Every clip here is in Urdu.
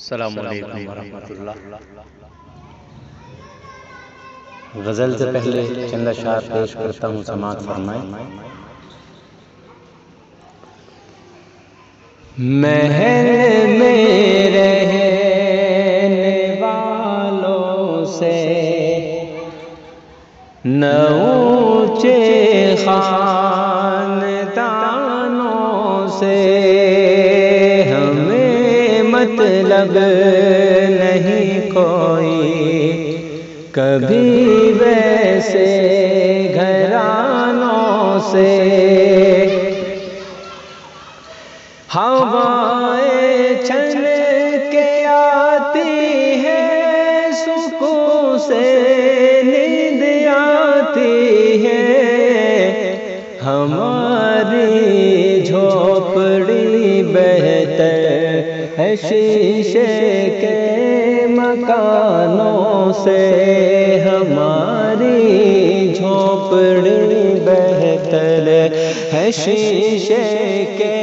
السلام علیکم ورحمۃ اللہ۔ غزل سے پہلے چند اشعار پیش کرتا ہوں، سماعت فرمائیں۔ محل میں رہنے والوں سے نہ اونچے خاندانوں سے ہمیں مطلب نہیں کوئی، کبھی ویسے گھرانوں سے ہوائیں چھن کے آتی ہے، سکون سے نیند آتی ہے، ہماری جھوپڑی بہتر ہے شیشے کے مکانوں سے، ہماری جھوپڑی بہتر ہے شیشے کے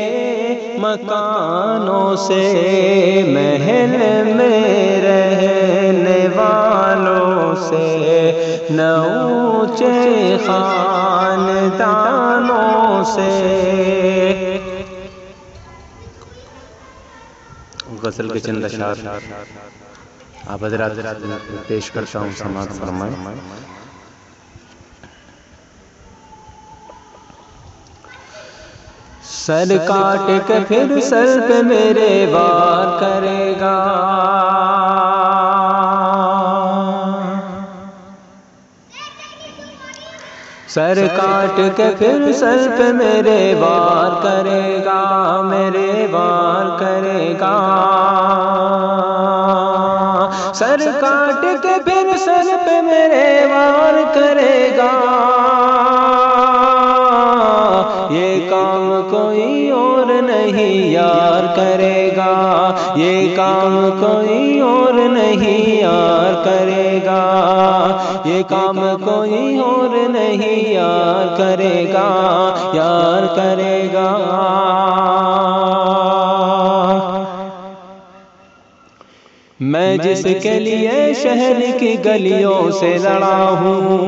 مکانوں سے، محل میں رہنے والوں سے نہ اونچے خاندانوں سے۔ غزل کے چند اشعار آپ حضرات پیش کرتا ہوں، سماعت فرمائیں۔ سر کاٹ کے پھر سر پہ میرے وار کرے گا، سر کاٹ کے پھر سر پہ میرے وار کرے گا، میرے وار کرے گا، سر کاٹ کے پھر سر پہ میرے وار کرے گا، یہ کام کوئی اور نہیں یار کرے گا، یہ کام کوئی اور نہیں یار کرے گا، یہ کام کوئی اور نہیں یار کرے گا، یار کرے گا۔ میں جس کے لیے شہر کی گلیوں سے لڑا ہوں،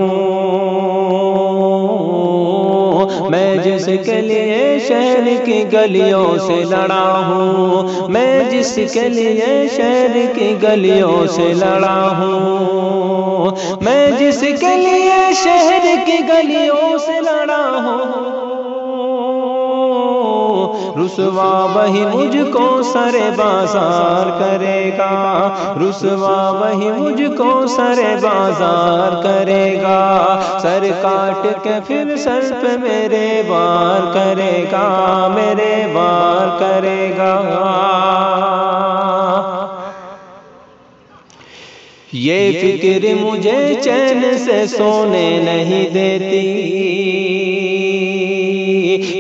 میں جس کے لیے شہر کی گلیوں سے لڑا ہوں، میں جس کے لیے شہر کی گلیوں سے لڑا ہوں، میں جس کے لیے شہر کی گلیوں سے لڑا ہوں، رسوا وہی مجھ کو سر بازار کرے گا، رسوا وہی مجھ کو سر بازار کرے گا، سر کاٹ کے پھر سر پہ میرے وار کرے گا، میرے وار کرے گا۔ یہ فکر مجھے چین سے سونے نہیں دیتی،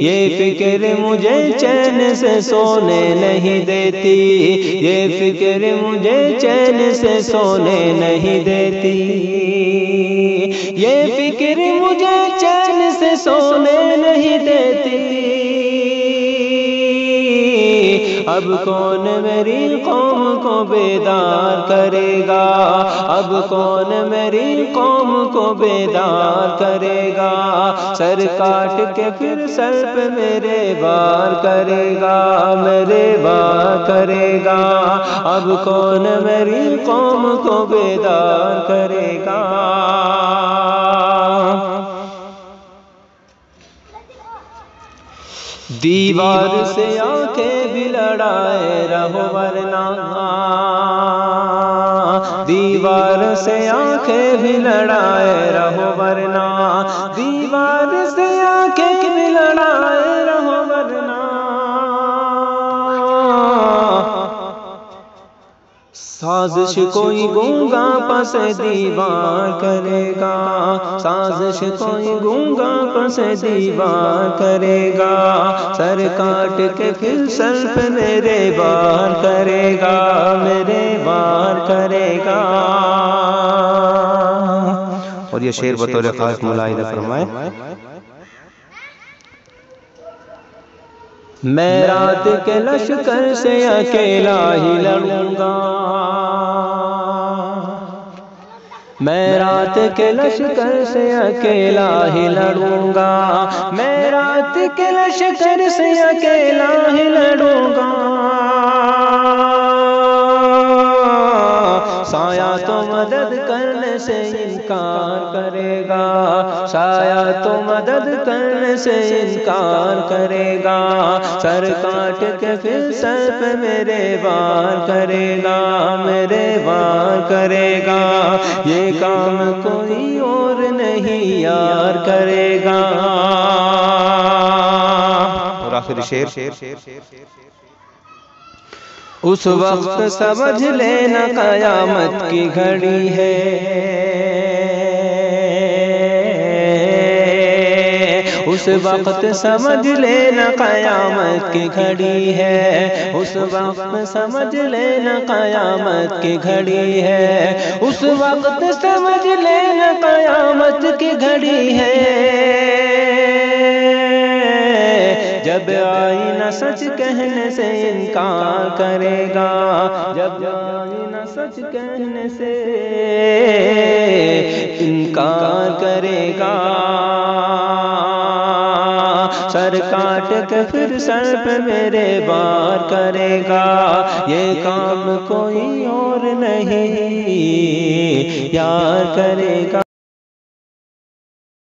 یہ فکر مجھے چین سے سونے نہیں دیتی، یہ فکر مجھے چین سے سونے نہیں دیتی، یہ فکر مجھے چین سے سونے نہیں دیتی، اب کون میری قوم کو بیدار کرے گا، اب کون میری قوم کو بیدار کرے گا، سر کاٹ کے پھر سر پہ میرے وار کرے گا، میرے وار کرے گا، اب کون میری قوم کو بیدار کرے گا۔ دیوار سے آنکھیں بھی لڑائے رہو ورنہ، دیوار سے آنکھیں بھی لڑائے رہو ورنہ، دیوار سے آنکھیں بھی لڑائے رہو ورنہ، سازش کوئی گونگا پس دیوار کرے گا، سازش کوئی گونگا پس دیوار کرے گا، سر کاٹ کے پھر سر پہ میرے وار کرے گا، میرے وار کرے گا۔ اور یہ شعر بطور خاص ملاحظہ فرمائے۔ میں رات کے لشکر سے اکیلا ہی لڑوں گا، میں رات کے لشکر سے اکیلا ہی لڑوں گا، میں رات کے لشکر سے اکیلا ہی لڑوں گا، سایہ تو مدد کرنے سے انکار کرے گا، سایہ تو مدد کرنے سے انکار کرے گا، سر کاٹ کے پھر سر پہ میرے وار کرے گا، میرے وار کرے گا، یہ کام کوئی اور نہیں یار کرے گا۔ اور آخری شعر، اس وقت سمجھ لینا قیامت کی گھڑی ہے، اس وقت سمجھ لینا قیامت کی گھڑی ہے، اس وقت سمجھ لینا قیامت کی گھڑی ہے، اس وقت سمجھ لینا قیامت کی گھڑی ہے، جب آئینہ سچ کہنے سے انکار کرے گا، جب آئینہ سچ کہنے سے انکار کرے گا، سر کاٹ کے پھر سر پہ میرے وار کرے گا، یہ کام کوئی اور نہیں یار کرے گا۔